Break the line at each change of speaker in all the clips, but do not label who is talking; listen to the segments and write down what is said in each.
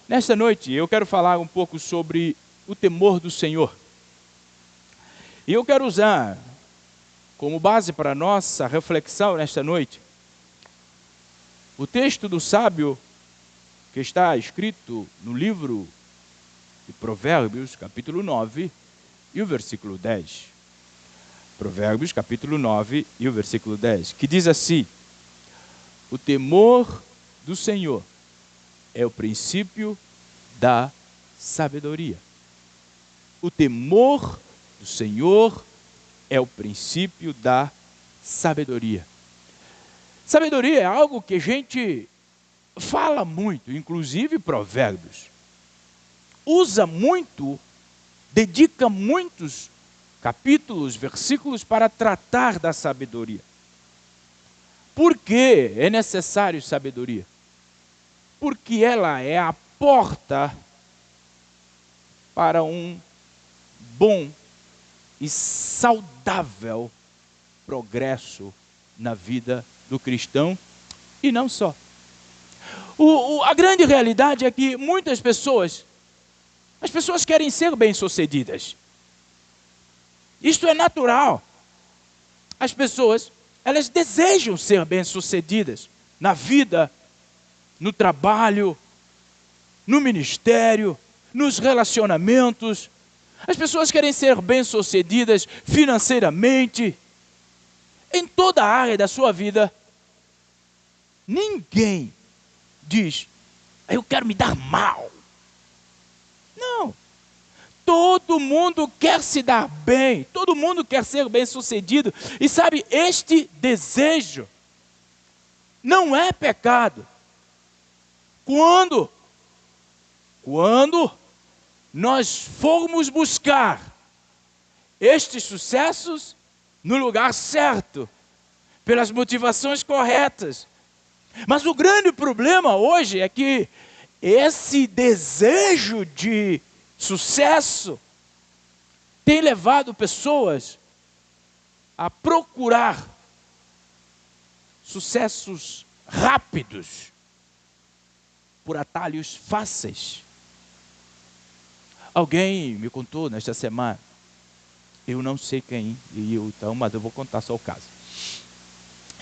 Nesta noite eu quero falar um pouco sobre o temor do Senhor. E eu quero usar como base para a nossa reflexão nesta noite o texto do sábio que está escrito no livro de Provérbios, capítulo 9 e o versículo 10. Provérbios, capítulo 9 e o versículo 10, que diz assim: o temor do Senhor é o princípio da sabedoria. O temor do Senhor é o princípio da sabedoria. Sabedoria é algo que a gente fala muito, inclusive Provérbios. Usa muito, dedica muitos capítulos, versículos para tratar da sabedoria. Por que é necessário sabedoria? Porque ela é a porta para um bom e saudável progresso na vida do cristão e não só. A grande realidade é que muitas pessoas, as pessoas querem ser bem-sucedidas. Isto é natural. As pessoas, elas desejam ser bem-sucedidas na vida, no trabalho, no ministério, nos relacionamentos. As pessoas querem ser bem-sucedidas financeiramente, em toda a área da sua vida. Ninguém diz, eu quero me dar mal. Não. Todo mundo quer se dar bem, todo mundo quer ser bem-sucedido. E sabe, este desejo não é pecado. Quando nós formos buscar estes sucessos no lugar certo, pelas motivações corretas. Mas o grande problema hoje é que esse desejo de sucesso tem levado pessoas a procurar sucessos rápidos por atalhos fáceis. Alguém me contou nesta semana, eu não sei quem, mas eu vou contar só o caso,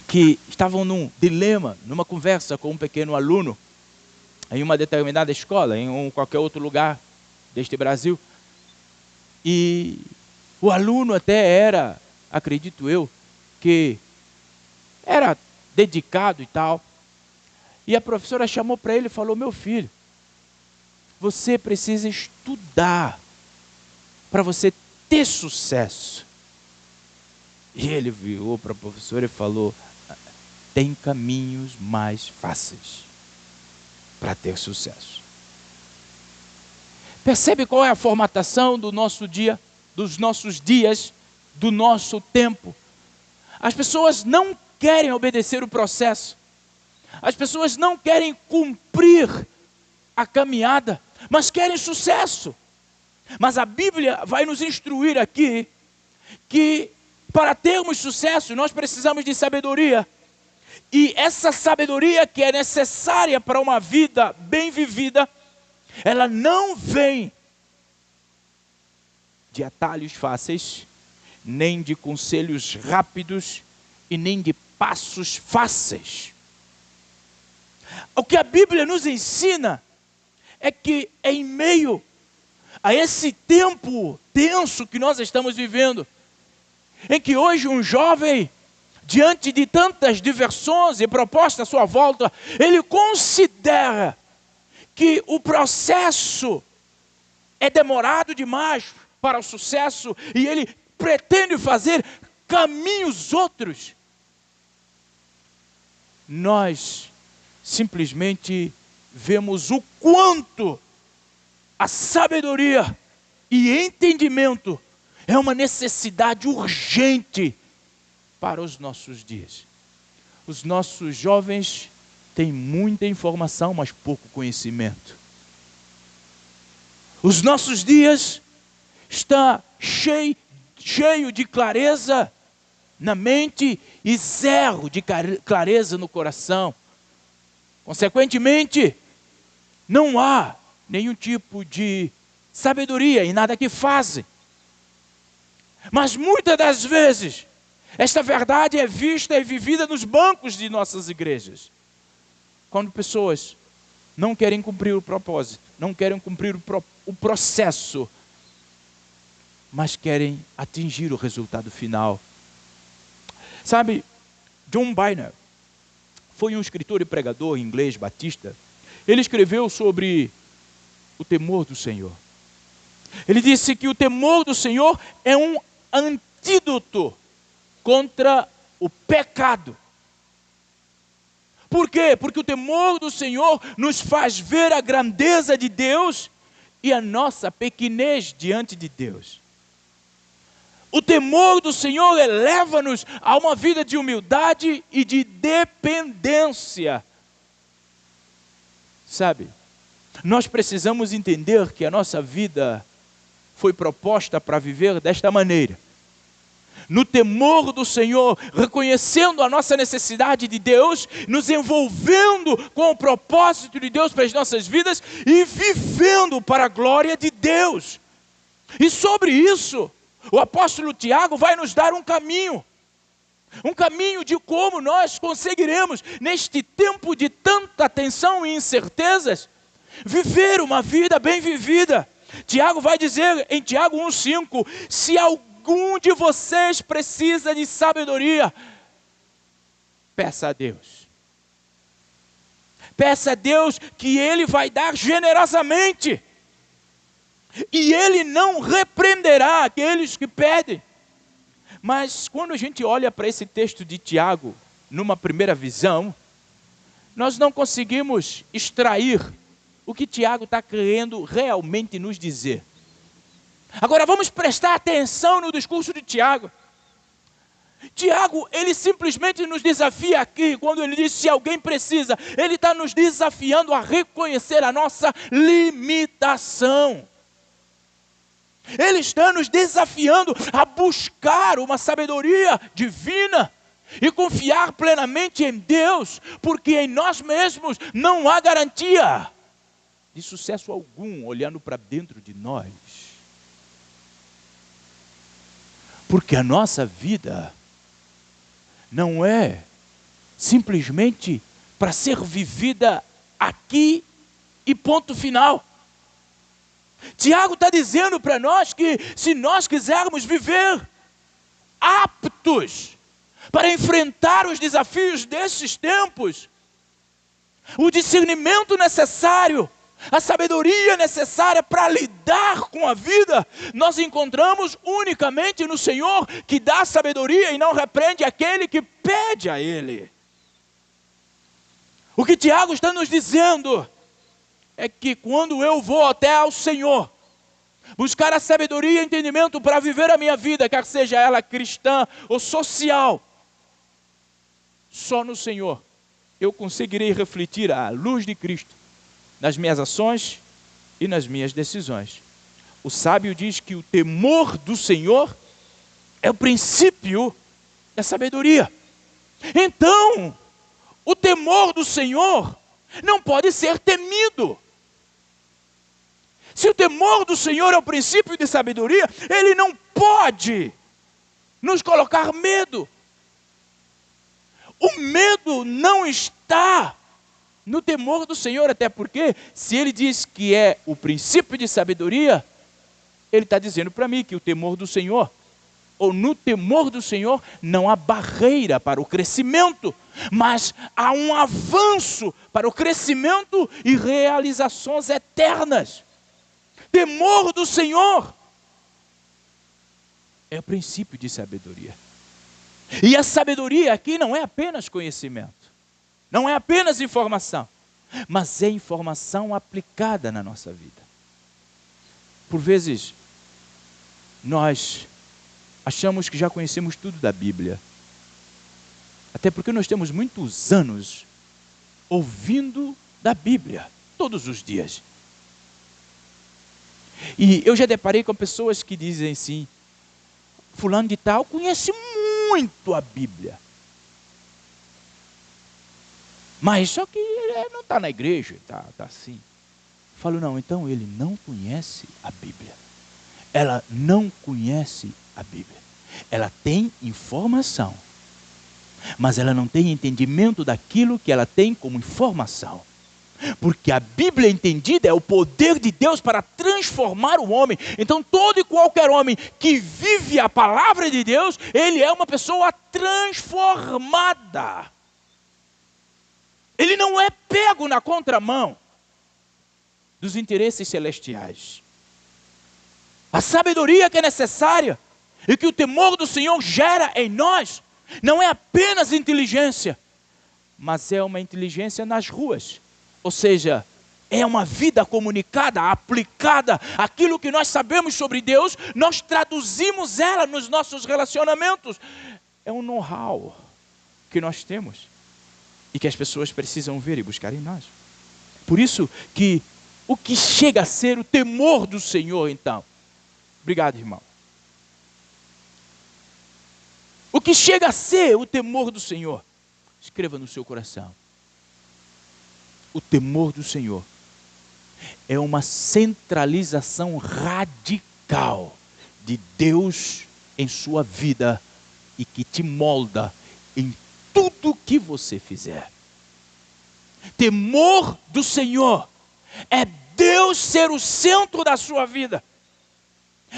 que estavam num dilema, numa conversa com um pequeno aluno, em uma determinada escola, em qualquer outro lugar deste Brasil. E o aluno até era, acredito eu, que era dedicado e tal. E a professora chamou para ele e falou, meu filho, você precisa estudar para você ter sucesso. E ele virou para a professora e falou, tem caminhos mais fáceis para ter sucesso. Percebe qual é a formatação do nosso dia, dos nossos dias, do nosso tempo? As pessoas não querem obedecer o processo. As pessoas não querem cumprir a caminhada, mas querem sucesso. Mas a Bíblia vai nos instruir aqui que para termos sucesso nós precisamos de sabedoria. E essa sabedoria que é necessária para uma vida bem vivida, ela não vem de atalhos fáceis, nem de conselhos rápidos e nem de passos fáceis. O que a Bíblia nos ensina é que em meio a esse tempo tenso que nós estamos vivendo, em que hoje um jovem, diante de tantas diversões e propostas à sua volta, ele considera que o processo é demorado demais para o sucesso e ele pretende fazer caminhos outros. Nós simplesmente vemos o quanto a sabedoria e entendimento é uma necessidade urgente para os nossos dias. Os nossos jovens têm muita informação, mas pouco conhecimento. Os nossos dias estão cheio de clareza na mente e zero de clareza no coração. Consequentemente, não há nenhum tipo de sabedoria em nada que fazem. Mas muitas das vezes, esta verdade é vista e vivida nos bancos de nossas igrejas. Quando pessoas não querem cumprir o propósito, não querem cumprir o processo, mas querem atingir o resultado final. Sabe, John Bunyan foi um escritor e pregador inglês batista. Ele escreveu sobre o temor do Senhor. Ele disse que o temor do Senhor é um antídoto contra o pecado. Por quê? Porque o temor do Senhor nos faz ver a grandeza de Deus e a nossa pequenez diante de Deus. O temor do Senhor eleva-nos a uma vida de humildade e de dependência. Sabe, nós precisamos entender que a nossa vida foi proposta para viver desta maneira. No temor do Senhor, reconhecendo a nossa necessidade de Deus, nos envolvendo com o propósito de Deus para as nossas vidas e vivendo para a glória de Deus. E sobre isso, o apóstolo Tiago vai nos dar um caminho de como nós conseguiremos, neste tempo de tanta tensão e incertezas, viver uma vida bem vivida. Tiago vai dizer em Tiago 1,5, se algum de vocês precisa de sabedoria, peça a Deus. Peça a Deus que Ele vai dar generosamente. E Ele não repreenderá aqueles que pedem. Mas quando a gente olha para esse texto de Tiago, numa primeira visão, nós não conseguimos extrair o que Tiago está querendo realmente nos dizer. Agora vamos prestar atenção no discurso de Tiago. Tiago, ele simplesmente nos desafia aqui, quando ele diz se alguém precisa, ele está nos desafiando a reconhecer a nossa limitação. Ele está nos desafiando a buscar uma sabedoria divina e confiar plenamente em Deus, porque em nós mesmos não há garantia de sucesso algum olhando para dentro de nós. Porque a nossa vida não é simplesmente para ser vivida aqui e ponto final. Tiago está dizendo para nós que se nós quisermos viver aptos para enfrentar os desafios desses tempos, o discernimento necessário, a sabedoria necessária para lidar com a vida, nós encontramos unicamente no Senhor, que dá sabedoria e não repreende aquele que pede a Ele. O que Tiago está nos dizendo é que quando eu vou até ao Senhor, buscar a sabedoria e entendimento para viver a minha vida, quer seja ela cristã ou social, só no Senhor eu conseguirei refletir a luz de Cristo nas minhas ações e nas minhas decisões. O sábio diz que o temor do Senhor é o princípio da sabedoria. Então, o temor do Senhor não pode ser temido. Se o temor do Senhor é o princípio de sabedoria, Ele não pode nos colocar medo. O medo não está no temor do Senhor, até porque, se Ele diz que é o princípio de sabedoria, Ele está dizendo para mim que o temor do Senhor, ou no temor do Senhor, não há barreira para o crescimento, mas há um avanço para o crescimento e realizações eternas. Temor do Senhor é o princípio de sabedoria. E a sabedoria aqui não é apenas conhecimento, não é apenas informação, mas é informação aplicada na nossa vida. Por vezes, nós achamos que já conhecemos tudo da Bíblia, até porque nós temos muitos anos ouvindo da Bíblia, todos os dias. E eu já deparei com pessoas que dizem assim, fulano de tal conhece muito a Bíblia, mas só que ele não está na igreja, está assim. Falo, não, então ele não conhece a Bíblia. Ela não conhece a Bíblia. Ela tem informação, mas ela não tem entendimento daquilo que ela tem como informação. Porque a Bíblia entendida é o poder de Deus para transformar o homem. Então todo e qualquer homem que vive a palavra de Deus, ele é uma pessoa transformada. Ele não é pego na contramão dos interesses celestiais. A sabedoria que é necessária e que o temor do Senhor gera em nós, não é apenas inteligência, mas é uma inteligência nas ruas. Ou seja, é uma vida comunicada, aplicada. Aquilo que nós sabemos sobre Deus, nós traduzimos ela nos nossos relacionamentos. É um know-how que nós temos e que as pessoas precisam ver e buscar em nós. Por isso que o que chega a ser o temor do Senhor, então. Obrigado, irmão. O que chega a ser o temor do Senhor, escreva no seu coração. O temor do Senhor é uma centralização radical de Deus em sua vida e que te molda em tudo que você fizer. Temor do Senhor é Deus ser o centro da sua vida.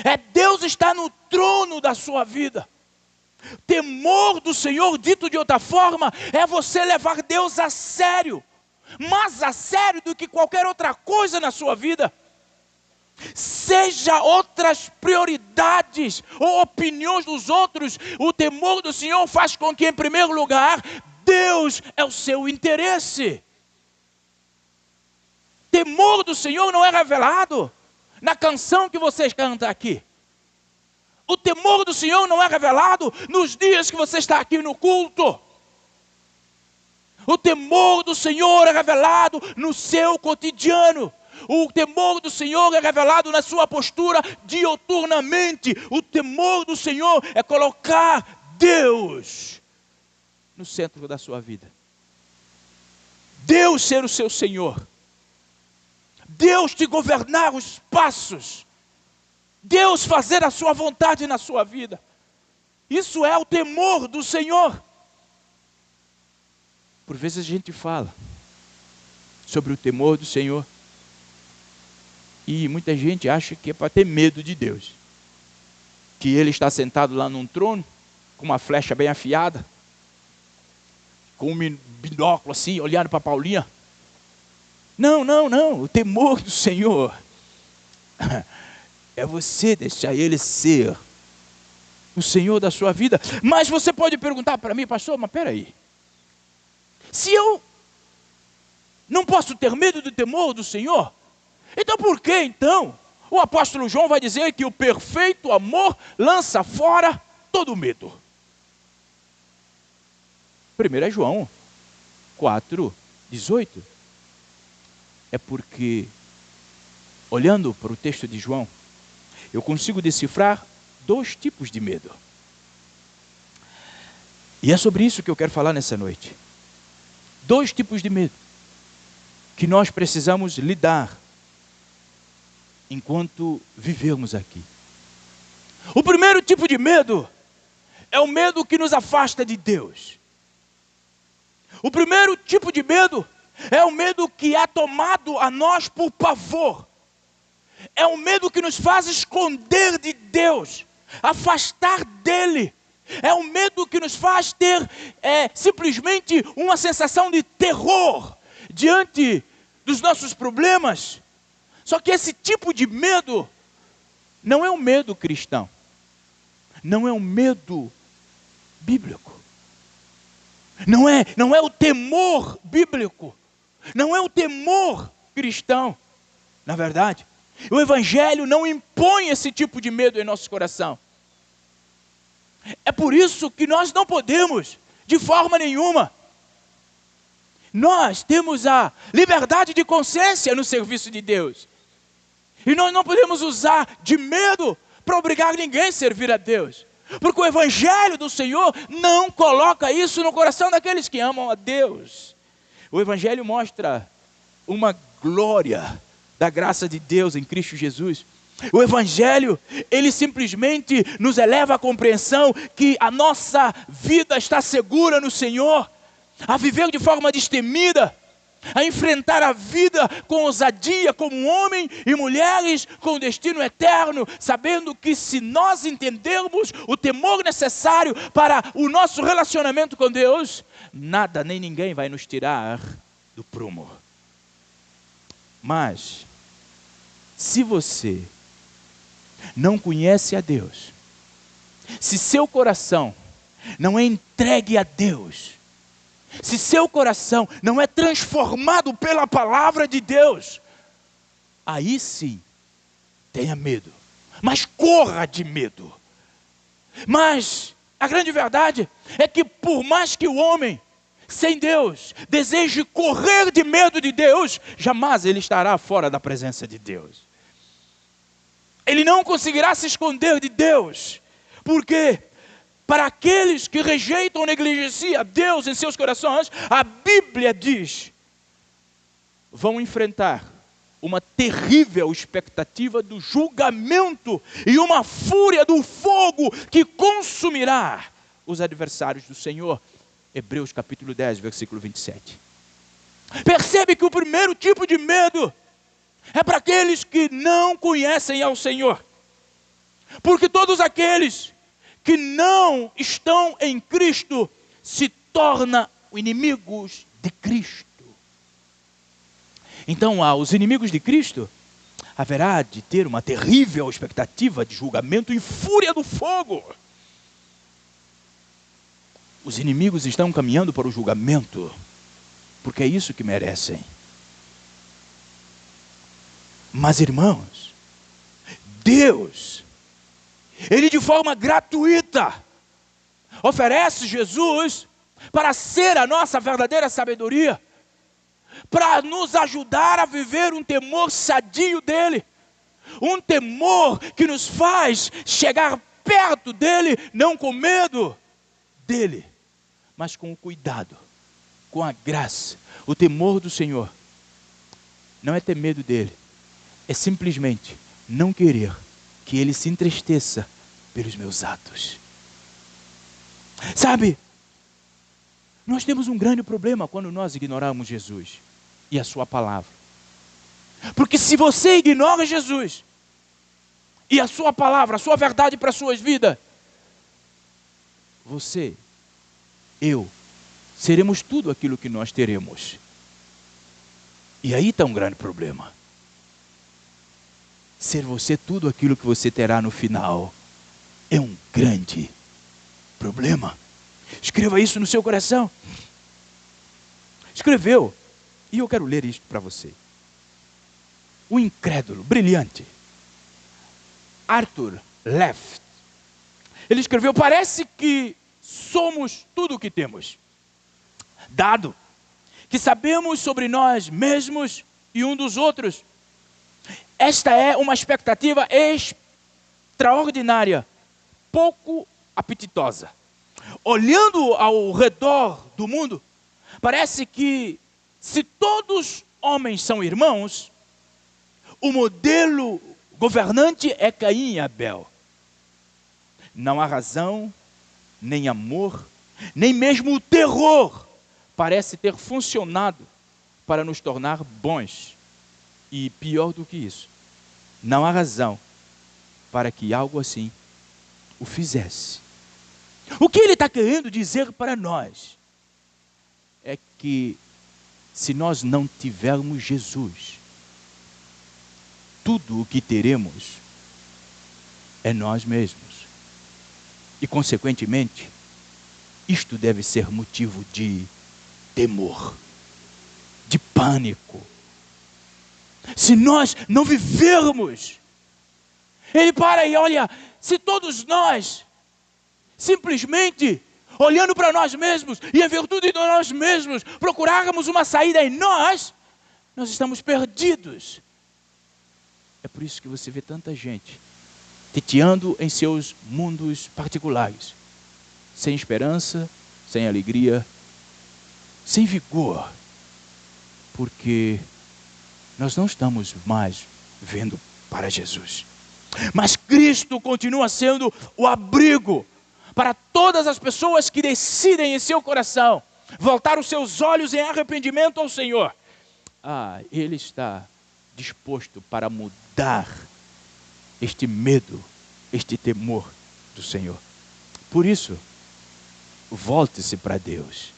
É Deus estar no trono da sua vida. Temor do Senhor, dito de outra forma, é você levar Deus a sério. Mais a sério do que qualquer outra coisa na sua vida. Seja outras prioridades ou opiniões dos outros, o temor do Senhor faz com que, em primeiro lugar, Deus é o seu interesse. Temor do Senhor não é revelado na canção que vocês cantam aqui. O temor do Senhor não é revelado nos dias que você está aqui no culto. O temor do Senhor é revelado no seu cotidiano. O temor do Senhor é revelado na sua postura diuturnamente. O temor do Senhor é colocar Deus no centro da sua vida. Deus ser o seu Senhor. Deus te governar os passos. Deus fazer a sua vontade na sua vida. Isso é o temor do Senhor. Por vezes a gente fala sobre o temor do Senhor e muita gente acha que é para ter medo de Deus. Que Ele está sentado lá num trono, com uma flecha bem afiada, com um binóculo assim, olhando para Paulinha. Não, não, não. O temor do Senhor é você deixar Ele ser o Senhor da sua vida. Mas você pode perguntar para mim, pastor, mas peraí. Se eu não posso ter medo do temor do Senhor, então por que então o apóstolo João vai dizer que o perfeito amor lança fora todo medo? 1 João 4:18. É porque, olhando para o texto de João, eu consigo decifrar 2 tipos de medo. E é sobre isso que eu quero falar nessa noite. 2 tipos de medo que nós precisamos lidar enquanto vivemos aqui. O primeiro tipo de medo é o medo que nos afasta de Deus. O primeiro tipo de medo é o medo que é tomado a nós por pavor. É o medo que nos faz esconder de Deus, afastar dEle. É o medo que nos faz ter simplesmente uma sensação de terror diante dos nossos problemas. Só que esse tipo de medo não é um medo cristão. Não é um medo bíblico. Não é o temor bíblico. Não é o temor cristão. Na verdade, o Evangelho não impõe esse tipo de medo em nosso coração. É por isso que nós não podemos, de forma nenhuma, nós temos a liberdade de consciência no serviço de Deus. E nós não podemos usar de medo para obrigar ninguém a servir a Deus. Porque o Evangelho do Senhor não coloca isso no coração daqueles que amam a Deus. O Evangelho mostra uma glória da graça de Deus em Cristo Jesus. O Evangelho, ele simplesmente nos eleva à compreensão que a nossa vida está segura no Senhor, a viver de forma destemida, a enfrentar a vida com ousadia como homem e mulheres com destino eterno, sabendo que se nós entendermos o temor necessário para o nosso relacionamento com Deus, nada nem ninguém vai nos tirar do prumo. Mas, se você não conhece a Deus, se seu coração não é entregue a Deus, se seu coração não é transformado pela palavra de Deus, aí sim, tenha medo, mas corra de medo. Mas a grande verdade é que por mais que o homem sem Deus deseje correr de medo de Deus, jamais ele estará fora da presença de Deus. Ele não conseguirá se esconder de Deus, porque para aqueles que rejeitam ou negligenciam Deus em seus corações, a Bíblia diz, vão enfrentar uma terrível expectativa do julgamento e uma fúria do fogo que consumirá os adversários do Senhor. Hebreus capítulo 10, versículo 27. Percebe que o primeiro tipo de medo é para aqueles que não conhecem ao Senhor. Porque todos aqueles que não estão em Cristo se tornam inimigos de Cristo. Então, aos inimigos de Cristo, haverá de ter uma terrível expectativa de julgamento e fúria do fogo. Os inimigos estão caminhando para o julgamento, porque é isso que merecem. Mas, irmãos, Deus, Ele de forma gratuita oferece Jesus para ser a nossa verdadeira sabedoria, para nos ajudar a viver um temor sadio dEle, um temor que nos faz chegar perto dEle, não com medo dEle, mas com o cuidado, com a graça. O temor do Senhor não é ter medo dEle, é simplesmente não querer que Ele se entristeça pelos meus atos. Sabe, nós temos um grande problema quando nós ignoramos Jesus e a sua palavra. Porque se você ignora Jesus e a sua palavra, a sua verdade para as suas vidas, você, eu, seremos tudo aquilo que nós teremos. E aí está um grande problema. Ser você tudo aquilo que você terá no final é um grande problema. Escreva isso no seu coração. Escreveu, e eu quero ler isto para você. O incrédulo, brilhante, Arthur Left, ele escreveu: parece que somos tudo o que temos, dado que sabemos sobre nós mesmos e um dos outros. Esta é uma expectativa extraordinária, pouco apetitosa. Olhando ao redor do mundo, parece que se todos homens são irmãos, o modelo governante é Caim e Abel. Não há razão, nem amor, nem mesmo o terror parece ter funcionado para nos tornar bons. E pior do que isso, não há razão para que algo assim o fizesse. O que ele está querendo dizer para nós é que se nós não tivermos Jesus, tudo o que teremos é nós mesmos. E consequentemente, isto deve ser motivo de temor, de pânico. Se nós não vivermos, ele para e olha, se todos nós simplesmente olhando para nós mesmos e em virtude de nós mesmos procurarmos uma saída em nós estamos perdidos. É por isso que você vê tanta gente teteando em seus mundos particulares, sem esperança, sem alegria, sem vigor, porque nós não estamos mais vendo para Jesus. Mas Cristo continua sendo o abrigo para todas as pessoas que decidem em seu coração voltar os seus olhos em arrependimento ao Senhor. Ele está disposto para mudar este medo, este temor do Senhor. Por isso, volte-se para Deus,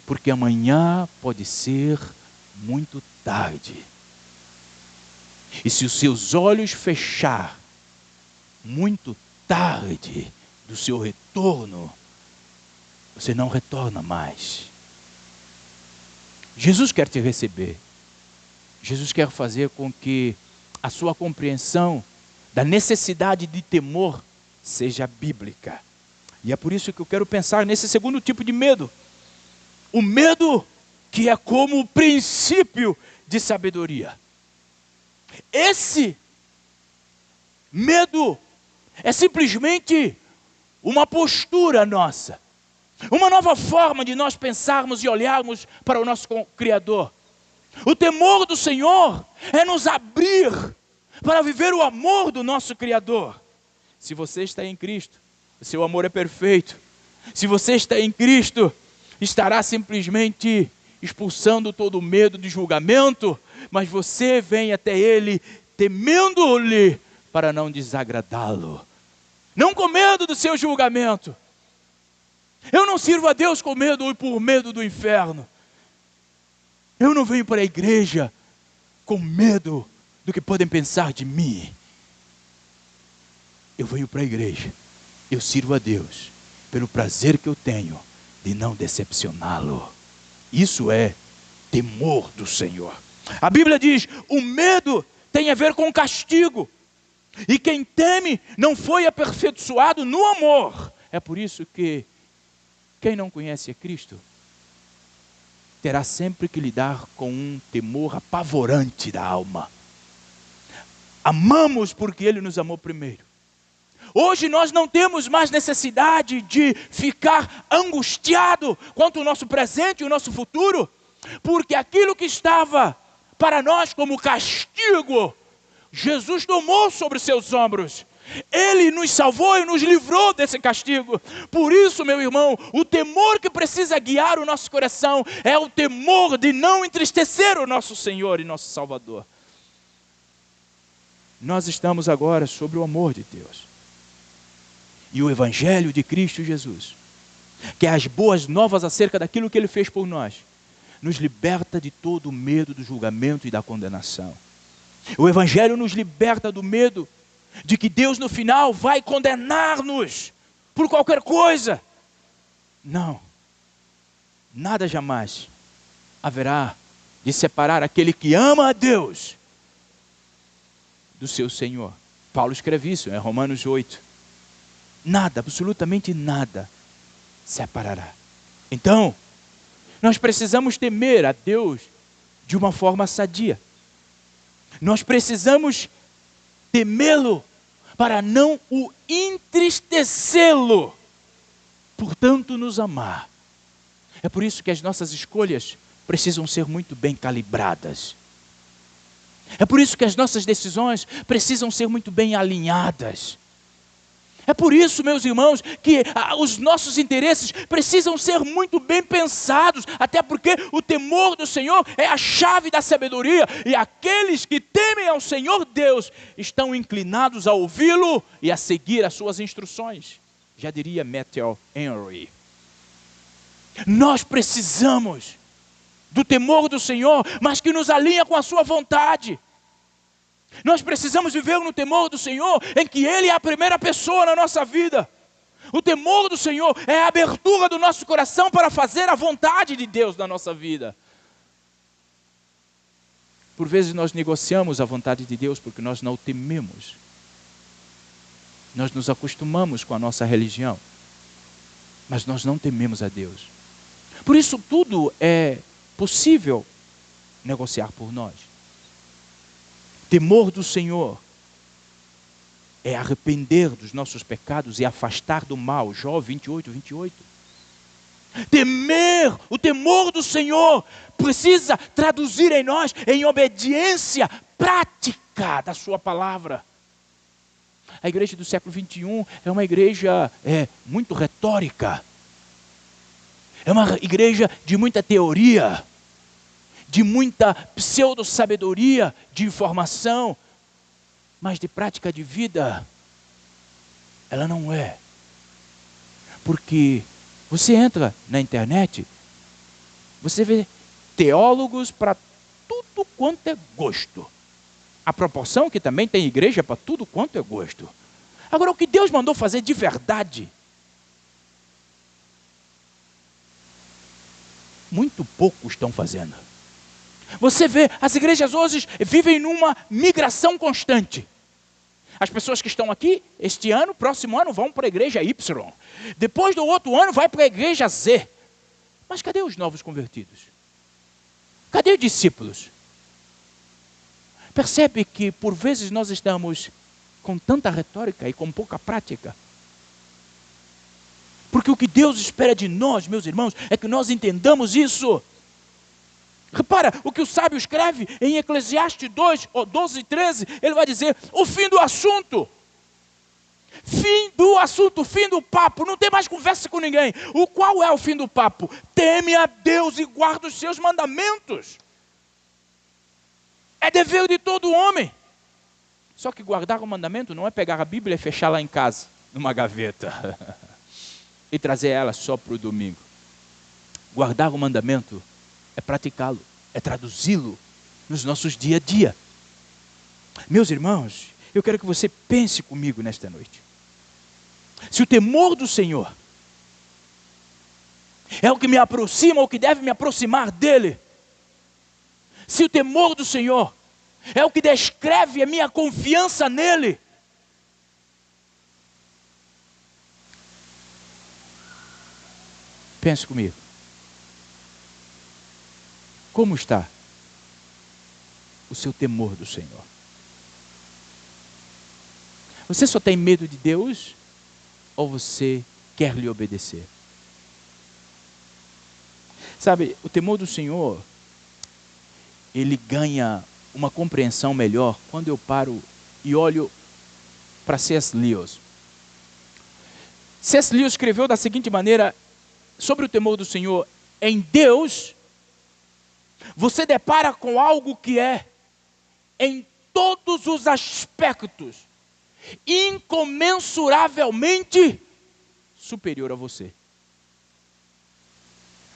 porque amanhã pode ser muito tarde. E se os seus olhos fechar muito tarde do seu retorno, você não retorna mais. Jesus quer te receber. Jesus quer fazer com que a sua compreensão da necessidade de temor seja bíblica. E é por isso que eu quero pensar nesse segundo tipo de medo. O medo que é como o princípio de sabedoria. Esse medo é simplesmente uma postura nossa. Uma nova forma de nós pensarmos e olharmos para o nosso Criador. O temor do Senhor é nos abrir para viver o amor do nosso Criador. Se você está em Cristo, o seu amor é perfeito. Se você está em Cristo, estará simplesmente expulsando todo o medo de julgamento, mas você vem até Ele temendo-lhe para não desagradá-lo. Não com medo do seu julgamento. Eu não sirvo a Deus com medo ou por medo do inferno. Eu não venho para a igreja com medo do que podem pensar de mim. Eu venho para a igreja, eu sirvo a Deus pelo prazer que eu tenho de não decepcioná-lo. Isso é temor do Senhor. A Bíblia diz, o medo tem a ver com castigo. E quem teme não foi aperfeiçoado no amor. É por isso que quem não conhece a Cristo terá sempre que lidar com um temor apavorante da alma. Amamos porque Ele nos amou primeiro. Hoje nós não temos mais necessidade de ficar angustiado quanto ao nosso presente e o nosso futuro, porque aquilo que estava para nós como castigo, Jesus tomou sobre seus ombros. Ele nos salvou e nos livrou desse castigo. Por isso, meu irmão, o temor que precisa guiar o nosso coração é o temor de não entristecer o nosso Senhor e nosso Salvador. Nós estamos agora sobre o amor de Deus. E o Evangelho de Cristo Jesus, que é as boas novas acerca daquilo que Ele fez por nós, nos liberta de todo o medo do julgamento e da condenação. O Evangelho nos liberta do medo de que Deus no final vai condenar-nos por qualquer coisa. Não, nada jamais haverá de separar aquele que ama a Deus do seu Senhor. Paulo escreve isso em Romanos 8. Nada, absolutamente nada separará. Então, nós precisamos temer a Deus de uma forma sadia. Nós precisamos temê-lo para não o entristecê-lo, portanto nos amar. É por isso que as nossas escolhas precisam ser muito bem calibradas. É por isso que as nossas decisões precisam ser muito bem alinhadas. É por isso, meus irmãos, que os nossos interesses precisam ser muito bem pensados, até porque o temor do Senhor é a chave da sabedoria, e aqueles que temem ao Senhor Deus estão inclinados a ouvi-lo e a seguir as suas instruções. Já diria Matthew Henry. Nós precisamos do temor do Senhor, mas que nos alinha com a sua vontade. Nós precisamos viver no temor do Senhor, em que Ele é a primeira pessoa na nossa vida. O temor do Senhor é a abertura do nosso coração para fazer a vontade de Deus na nossa vida. Por vezes nós negociamos a vontade de Deus porque nós não o tememos. Nós nos acostumamos com a nossa religião, mas nós não tememos a Deus. Por isso tudo é possível negociar por nós. Temor do Senhor é arrepender dos nossos pecados e afastar do mal. Jó 28, 28. Temer, o temor do Senhor precisa traduzir em nós em obediência prática da sua palavra. A igreja do século 21 é uma igreja muito retórica. É uma igreja de muita teoria, de muita pseudo-sabedoria, de informação, mas de prática de vida, ela não é. Porque você entra na internet, você vê teólogos para tudo quanto é gosto. A proporção que também tem igreja para tudo quanto é gosto. Agora, o que Deus mandou fazer de verdade, muito poucos estão fazendo. Você vê, as igrejas hoje vivem numa migração constante. As pessoas que estão aqui, este ano, próximo ano, vão para a igreja Y. Depois do outro ano, vai para a igreja Z. Mas cadê os novos convertidos? Cadê os discípulos? Percebe que, por vezes, nós estamos com tanta retórica e com pouca prática. Porque o que Deus espera de nós, meus irmãos, é que nós entendamos isso. Repara, o que o sábio escreve em Eclesiastes 2, 12 e 13, ele vai dizer, o fim do assunto. Fim do assunto, fim do papo, não tem mais conversa com ninguém. Qual é o fim do papo? Teme a Deus e guarda os seus mandamentos. É dever de todo homem. Só que guardar o mandamento não é pegar a Bíblia e fechar lá em casa, numa gaveta, e trazer ela só para o domingo. Guardar o mandamento é praticá-lo, é traduzi-lo nos nossos dia a dia. Meus irmãos, eu quero que você pense comigo nesta noite. Se o temor do Senhor é o que me aproxima, ou que deve me aproximar dele, se o temor do Senhor é o que descreve a minha confiança nele, pense comigo. Como está o seu temor do Senhor? Você só tem medo de Deus ou você quer lhe obedecer? Sabe, o temor do Senhor, ele ganha uma compreensão melhor quando eu paro e olho para C.S. Lewis. C.S. Lewis escreveu da seguinte maneira sobre o temor do Senhor: em Deus, você depara com algo que é, em todos os aspectos, incomensuravelmente superior a você.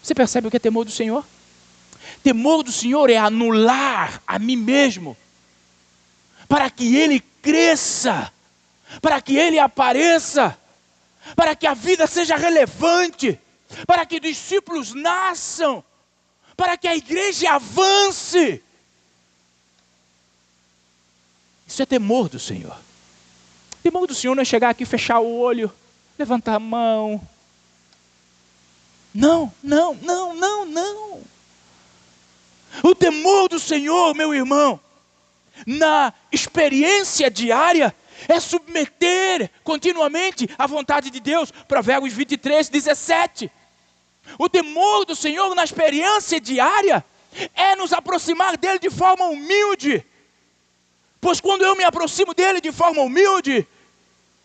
Você percebe o que é temor do Senhor? Temor do Senhor é anular a mim mesmo, para que Ele cresça, para que Ele apareça, para que a vida seja relevante, para que discípulos nasçam, para que a igreja avance. Isso é temor do Senhor. Temor do Senhor não é chegar aqui, fechar o olho, levantar a mão. Não. O temor do Senhor, meu irmão, na experiência diária, é submeter continuamente à vontade de Deus. Provérbios 23, 17. O temor do Senhor na experiência diária é nos aproximar dele de forma humilde. Pois quando eu me aproximo dele de forma humilde,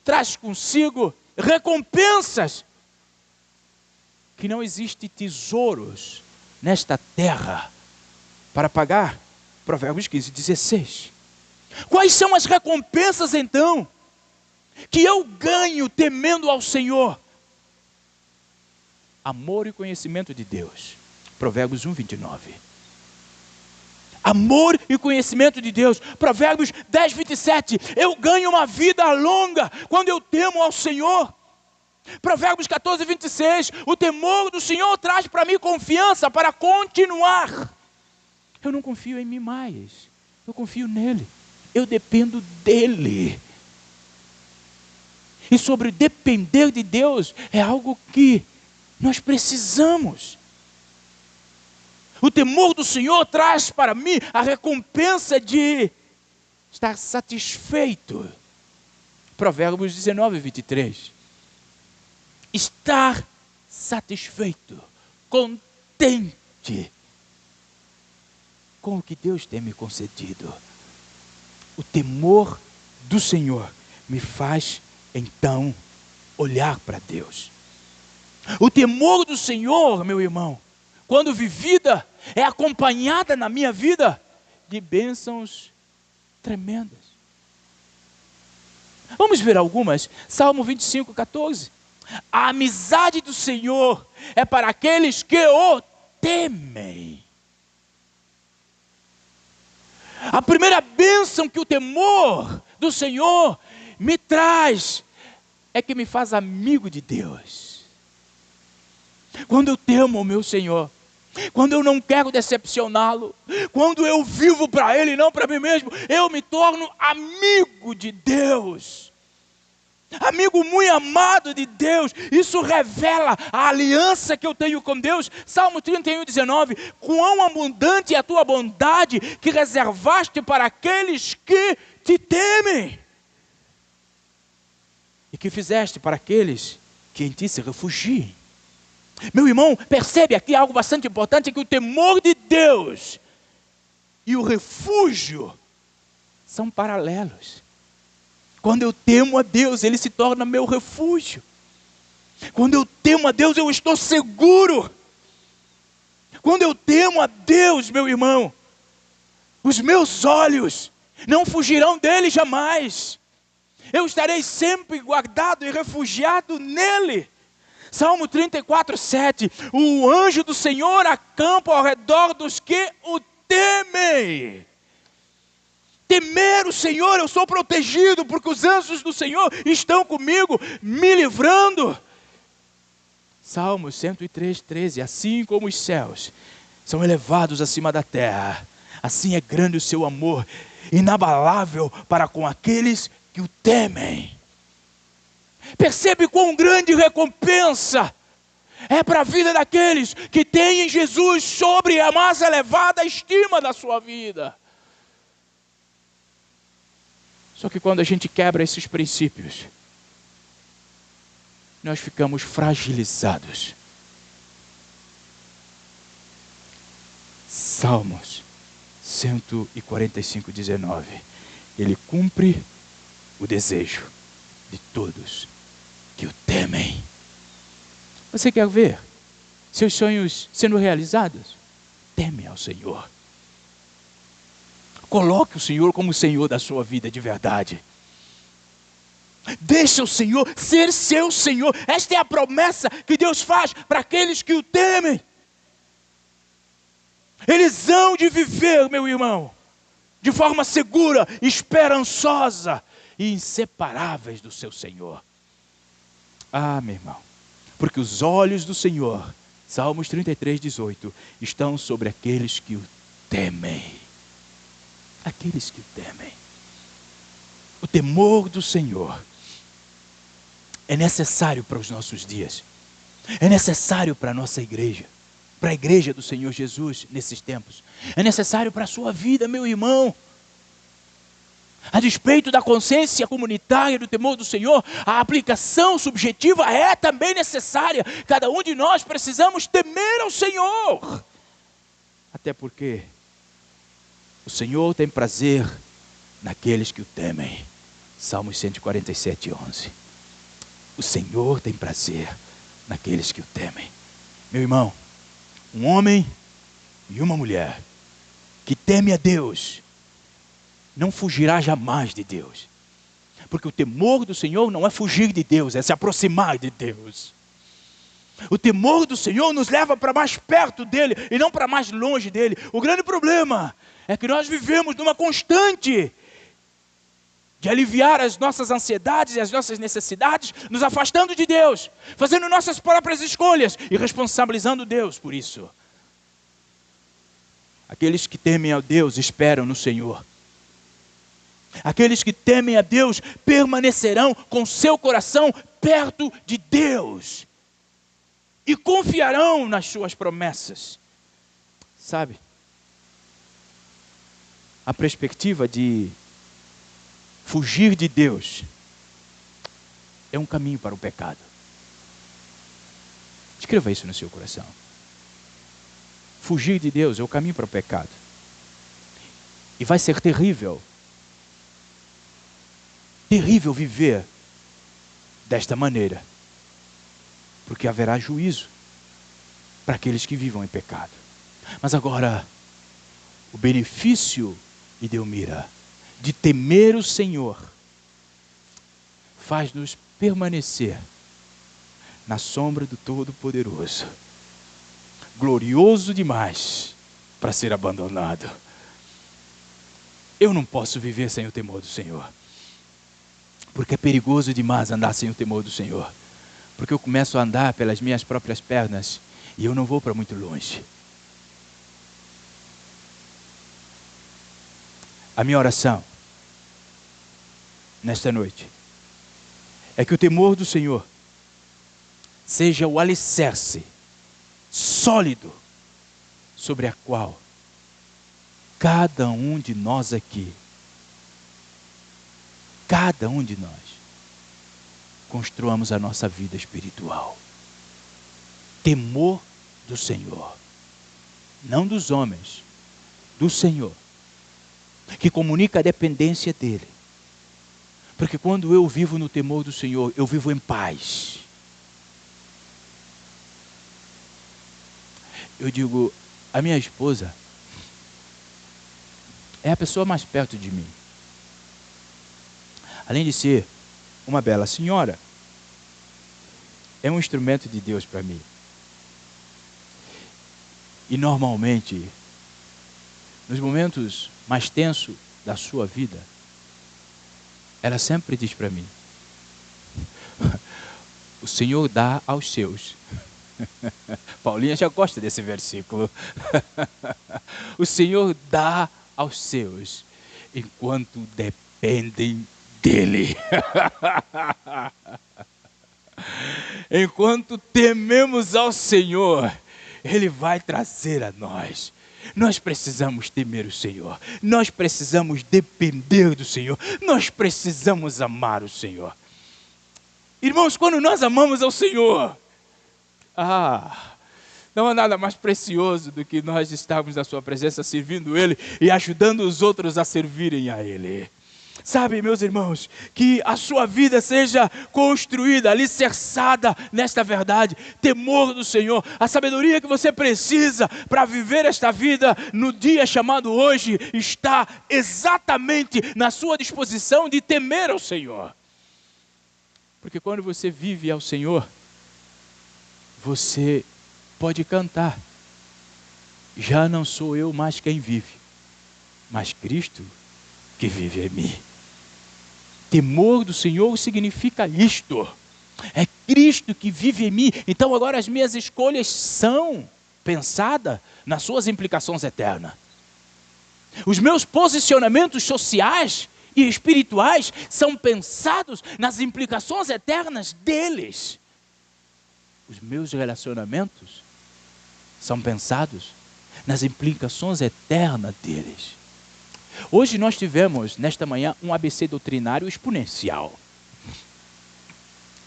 traz consigo recompensas que não existem tesouros nesta terra para pagar. Provérbios 15, 16. Quais são as recompensas então que eu ganho temendo ao Senhor? Amor e conhecimento de Deus. Provérbios 1, 29. Amor e conhecimento de Deus. Provérbios 10, 27. Eu ganho uma vida longa quando eu temo ao Senhor. Provérbios 14, 26. O temor do Senhor traz para mim confiança para continuar. Eu não confio em mim mais. Eu confio nele. Eu dependo dele. E sobre depender de Deus é algo que nós precisamos. O temor do Senhor traz para mim a recompensa de estar satisfeito. Provérbios 19, 23. Estar satisfeito, contente com o que Deus tem me concedido. O temor do Senhor me faz, então, olhar para Deus. O temor do Senhor, meu irmão, quando vivida, é acompanhada na minha vida de bênçãos tremendas. Vamos ver algumas. Salmo 25, 14. A amizade do Senhor é para aqueles que o temem. A primeira bênção que o temor do Senhor me traz é que me faz amigo de Deus. Quando eu temo o meu Senhor, quando eu não quero decepcioná-lo, quando eu vivo para Ele e não para mim mesmo, eu me torno amigo de Deus. Amigo muito amado de Deus. Isso revela a aliança que eu tenho com Deus. Salmo 31, 19. Quão abundante é a tua bondade que reservaste para aqueles que te temem. E que fizeste para aqueles que em ti se refugiem. Meu irmão, percebe aqui algo bastante importante, que o temor de Deus e o refúgio são paralelos. Quando eu temo a Deus, Ele se torna meu refúgio. Quando eu temo a Deus, eu estou seguro. Quando eu temo a Deus, meu irmão, os meus olhos não fugirão dele jamais. Eu estarei sempre guardado e refugiado nele. Salmo 34, 7. O anjo do Senhor acampa ao redor dos que o temem. Temer o Senhor, eu sou protegido, porque os anjos do Senhor estão comigo, me livrando. Salmo 103, 13. Assim como os céus são elevados acima da terra, assim é grande o seu amor, inabalável para com aqueles que o temem. Percebe quão grande recompensa é para a vida daqueles que têm em Jesus sobre a mais elevada estima da sua vida. Só que quando a gente quebra esses princípios, nós ficamos fragilizados. Salmos 145, 19. Ele cumpre o desejo de todos que o temem. Você quer ver seus sonhos sendo realizados? Teme ao Senhor. Coloque o Senhor como o Senhor da sua vida de verdade. Deixa o Senhor ser seu Senhor. Esta é a promessa que Deus faz para aqueles que o temem. Eles hão de viver, meu irmão, de forma segura, esperançosa e inseparáveis do seu Senhor. Ah, meu irmão, porque os olhos do Senhor, Salmos 33, 18, estão sobre aqueles que o temem. Aqueles que o temem. O temor do Senhor é necessário para os nossos dias. É necessário para a nossa igreja. Para a igreja do Senhor Jesus nesses tempos. É necessário para a sua vida, meu irmão. A despeito da consciência comunitária do temor do Senhor, a aplicação subjetiva é também necessária. Cada um de nós precisamos temer ao Senhor. Até porque o Senhor tem prazer naqueles que o temem. Salmos 147, 11. O Senhor tem prazer naqueles que o temem. Meu irmão, um homem e uma mulher que teme a Deus não fugirá jamais de Deus. Porque o temor do Senhor não é fugir de Deus, é se aproximar de Deus. O temor do Senhor nos leva para mais perto dele e não para mais longe dele. O grande problema é que nós vivemos numa constante de aliviar as nossas ansiedades e as nossas necessidades, nos afastando de Deus, fazendo nossas próprias escolhas e responsabilizando Deus por isso. Aqueles que temem a Deus esperam no Senhor. Aqueles que temem a Deus permanecerão com seu coração perto de Deus e confiarão nas suas promessas. Sabe? A perspectiva de fugir de Deus é um caminho para o pecado. Escreva isso no seu coração. Fugir de Deus é o caminho para o pecado. E vai ser terrível. Terrível viver desta maneira. Porque haverá juízo para aqueles que vivam em pecado. Mas agora, o benefício, Idelmira, de temer o Senhor, faz-nos permanecer na sombra do Todo-Poderoso. Glorioso demais para ser abandonado. Eu não posso viver sem o temor do Senhor. Porque é perigoso demais andar sem o temor do Senhor. Porque eu começo a andar pelas minhas próprias pernas e eu não vou para muito longe. A minha oração nesta noite é que o temor do Senhor seja o alicerce sólido sobre a qual cada um de nós aqui, cada um de nós, construamos a nossa vida espiritual. Temor do Senhor, não dos homens, do Senhor, que comunica a dependência dEle. Porque quando eu vivo no temor do Senhor, eu vivo em paz. Eu digo, a minha esposa é a pessoa mais perto de mim. Além de ser uma bela senhora, é um instrumento de Deus para mim. E normalmente, nos momentos mais tensos da sua vida, ela sempre diz para mim: o Senhor dá aos seus. Paulinha já gosta desse versículo. O Senhor dá aos seus, enquanto dependem dEle. Enquanto tememos ao Senhor, Ele vai trazer a nós. Nós precisamos temer o Senhor. Nós precisamos depender do Senhor. Nós precisamos amar o Senhor. Irmãos, quando nós amamos ao Senhor, não há nada mais precioso do que nós estarmos na sua presença, servindo Ele e ajudando os outros a servirem a Ele. Sabe, meus irmãos, que a sua vida seja construída, alicerçada nesta verdade, temor do Senhor, a sabedoria que você precisa para viver esta vida no dia chamado hoje, está exatamente na sua disposição de temer ao Senhor. Porque quando você vive ao Senhor, você pode cantar: já não sou eu mais quem vive, mas Cristo que vive em mim. Temor do Senhor significa isto: é Cristo que vive em mim. Então agora as minhas escolhas são pensadas nas suas implicações eternas. Os meus posicionamentos sociais e espirituais são pensados nas implicações eternas deles. Os meus relacionamentos são pensados nas implicações eternas deles. Hoje nós tivemos, nesta manhã, um ABC doutrinário exponencial.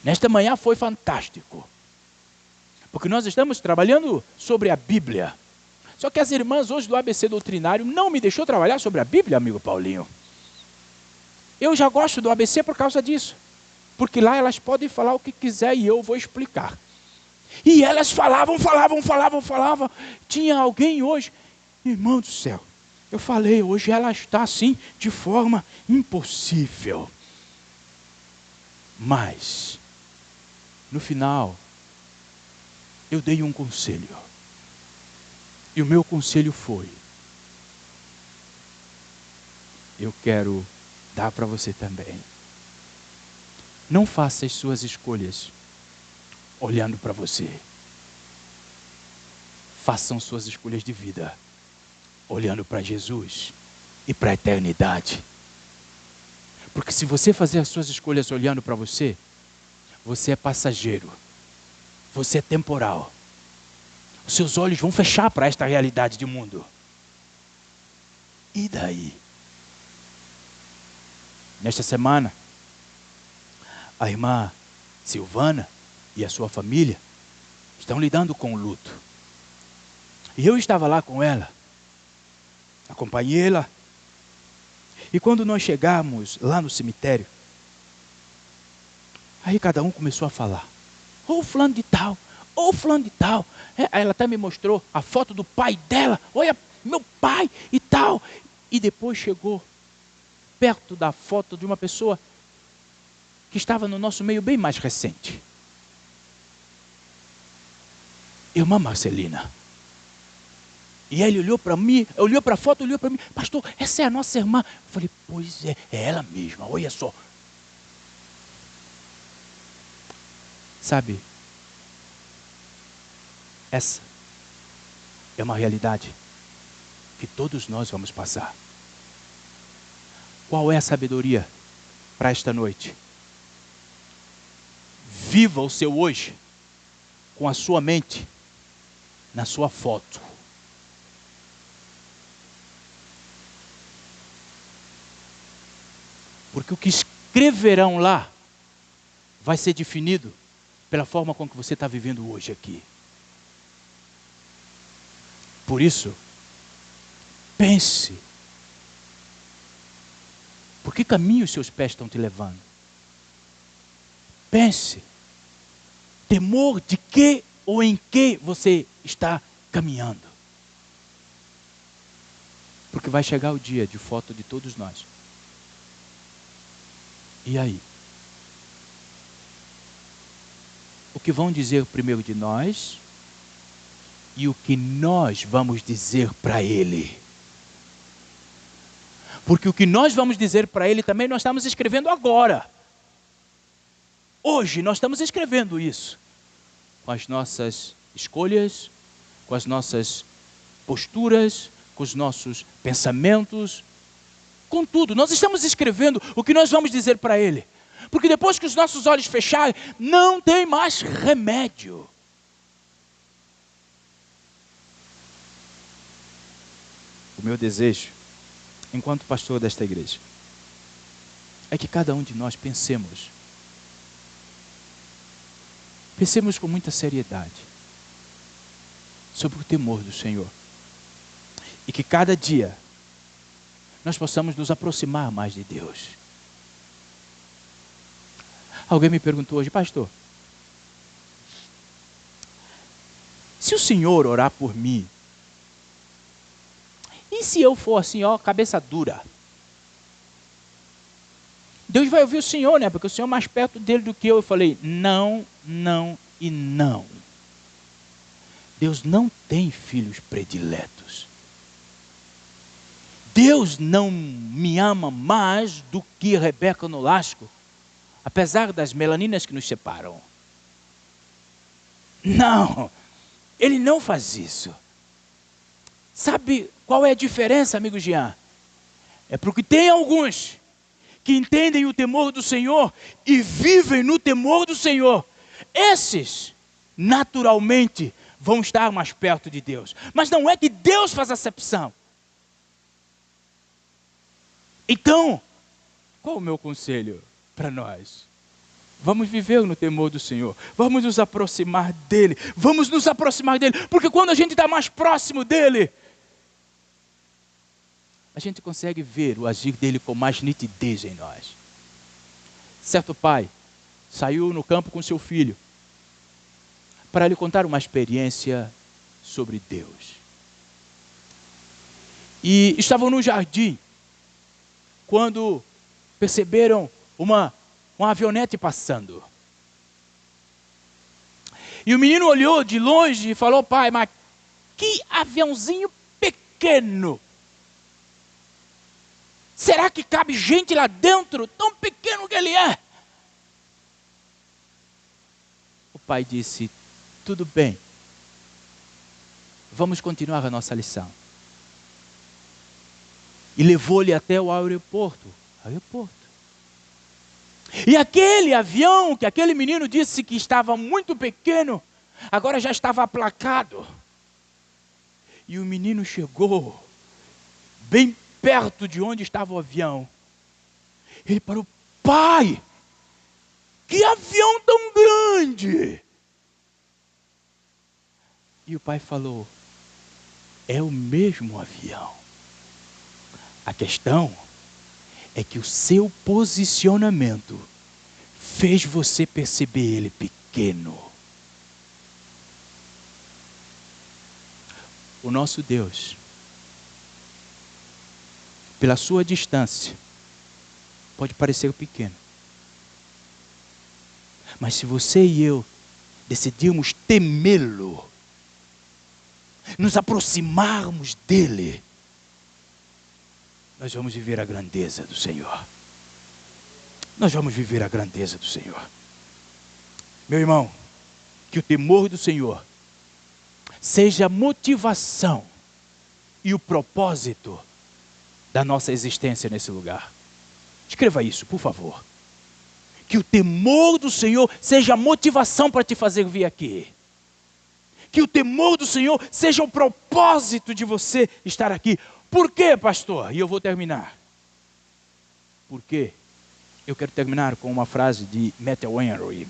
Nesta manhã foi fantástico. Porque nós estamos trabalhando sobre a Bíblia. Só que as irmãs hoje do ABC doutrinário não me deixou trabalhar sobre a Bíblia, amigo Paulinho. Eu já gosto do ABC por causa disso. Porque lá elas podem falar o que quiser e eu vou explicar. E elas falavam. Tinha alguém hoje, irmão do céu, eu falei, hoje ela está assim, de forma impossível. Mas, no final, eu dei um conselho. E o meu conselho foi: eu quero dar para você também. Não faça as suas escolhas olhando para você. Façam suas escolhas de vida olhando para Jesus e para a eternidade. Porque se você fazer as suas escolhas olhando para você, você é passageiro, você é temporal. Os seus olhos vão fechar para esta realidade de mundo. E daí? Nesta semana, a irmã Silvana e a sua família estão lidando com o luto. E eu estava lá com ela, acompanhei ela. E quando nós chegamos lá no cemitério, aí cada um começou a falar. Ô fulano de tal, ô fulano de tal. Aí ela até me mostrou a foto do pai dela. Olha, meu pai e tal. E depois chegou perto da foto de uma pessoa que estava no nosso meio bem mais recente. Irmã Marcelina. E ele olhou para mim, olhou para a foto, olhou para mim. Pastor, essa é a nossa irmã. Eu falei, pois é ela mesma, olha só. Sabe, essa é uma realidade que todos nós vamos passar. Qual é a sabedoria para esta noite? Viva o seu hoje com a sua mente na sua foto. Porque o que escreverão lá vai ser definido pela forma com que você está vivendo hoje aqui. Por isso, pense. Por que caminho os seus pés estão te levando? Pense. Temor de que ou em que você está caminhando. Porque vai chegar o dia de foto de todos nós. E aí? O que vão dizer primeiro de nós e o que nós vamos dizer para ele. Porque o que nós vamos dizer para ele também nós estamos escrevendo agora. Hoje nós estamos escrevendo isso. Com as nossas escolhas, com as nossas posturas, com os nossos pensamentos. Com tudo, nós estamos escrevendo o que nós vamos dizer para ele. Porque depois que os nossos olhos fecharem, não tem mais remédio. O meu desejo, enquanto pastor desta igreja, é que cada um de nós pensemos com muita seriedade sobre o temor do Senhor. E que cada dia nós possamos nos aproximar mais de Deus. Alguém me perguntou hoje, pastor, se o Senhor orar por mim, e se eu for assim, ó, cabeça dura? Deus vai ouvir o Senhor, né? Porque o Senhor é mais perto dele do que eu. Eu falei, não, não e não. Deus não tem filhos prediletos. Deus não me ama mais do que Rebeca Nolasco, apesar das melaninas que nos separam. Não, Ele não faz isso. Sabe qual é a diferença, amigo Jean? É porque tem alguns que entendem o temor do Senhor e vivem no temor do Senhor. Esses, naturalmente, vão estar mais perto de Deus. Mas não é que Deus faz acepção. Então, qual o meu conselho para nós? Vamos viver no temor do Senhor. Vamos nos aproximar dEle. Vamos nos aproximar dEle. Porque quando a gente está mais próximo dEle, a gente consegue ver o agir dEle com mais nitidez em nós. Certo pai saiu no campo com seu filho para lhe contar uma experiência sobre Deus. E estavam no jardim quando perceberam uma avionete passando. E o menino olhou de longe e falou, pai, mas que aviãozinho pequeno. Será que cabe gente lá dentro? Tão pequeno que ele é. O pai disse, tudo bem. Vamos continuar a nossa lição. E levou-lhe até o aeroporto. E aquele avião que aquele menino disse que estava muito pequeno, agora já estava aplacado. E o menino chegou bem perto de onde estava o avião. Ele parou, pai, que avião tão grande! E o pai falou: é o mesmo avião. A questão é que o seu posicionamento fez você perceber ele pequeno. O nosso Deus, pela sua distância, pode parecer pequeno. Mas se você e eu decidirmos temê-lo, nos aproximarmos dele, nós vamos viver a grandeza do Senhor. Nós vamos viver a grandeza do Senhor. Meu irmão, que o temor do Senhor seja a motivação e o propósito da nossa existência nesse lugar. Escreva isso, por favor. Que o temor do Senhor seja a motivação para te fazer vir aqui. Que o temor do Senhor seja o propósito de você estar aqui. Por quê, pastor? E eu vou terminar. Por quê? Eu quero terminar com uma frase de Matthew Henry,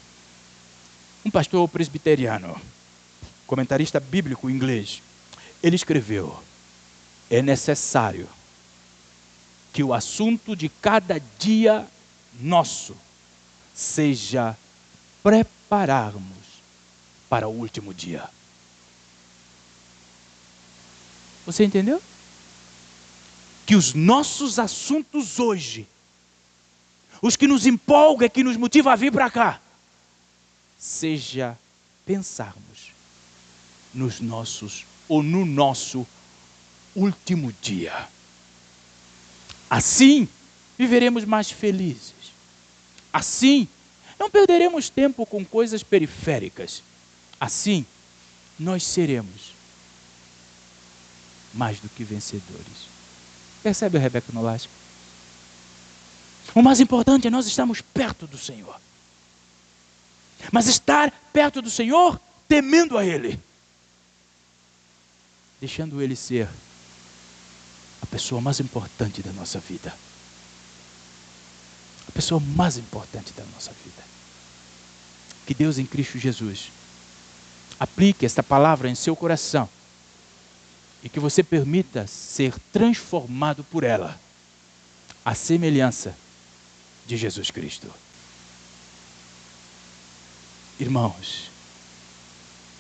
um pastor presbiteriano, comentarista bíblico inglês. Ele escreveu: é necessário que o assunto de cada dia nosso seja prepararmos para o último dia. Você entendeu? Que os nossos assuntos hoje, os que nos empolgam e que nos motivam a vir para cá, seja pensarmos nos nossos ou no nosso último dia. Assim, viveremos mais felizes. Assim, não perderemos tempo com coisas periféricas. Assim, nós seremos mais do que vencedores. Percebe, Rebeca Nolasco? O mais importante é nós estarmos perto do Senhor. Mas estar perto do Senhor, temendo a Ele. Deixando Ele ser a pessoa mais importante da nossa vida. A pessoa mais importante da nossa vida. Que Deus em Cristo Jesus aplique esta palavra em seu coração. E que você permita ser transformado por ela. À semelhança de Jesus Cristo. Irmãos,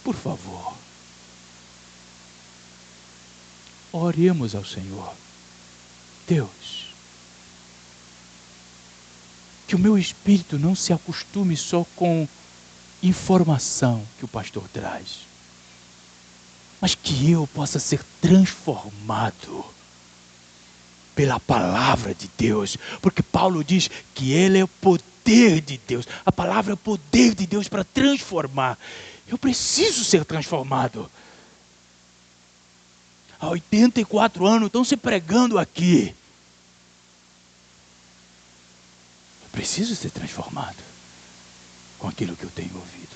por favor, oremos ao Senhor. Deus, que o meu espírito não se acostume só com informação que o pastor traz, mas que eu possa ser transformado pela palavra de Deus, porque Paulo diz que ele é o poder de Deus, a palavra é o poder de Deus para transformar. Eu preciso ser transformado. Há 84 anos estão se pregando aqui. Eu preciso ser transformado com aquilo que eu tenho ouvido.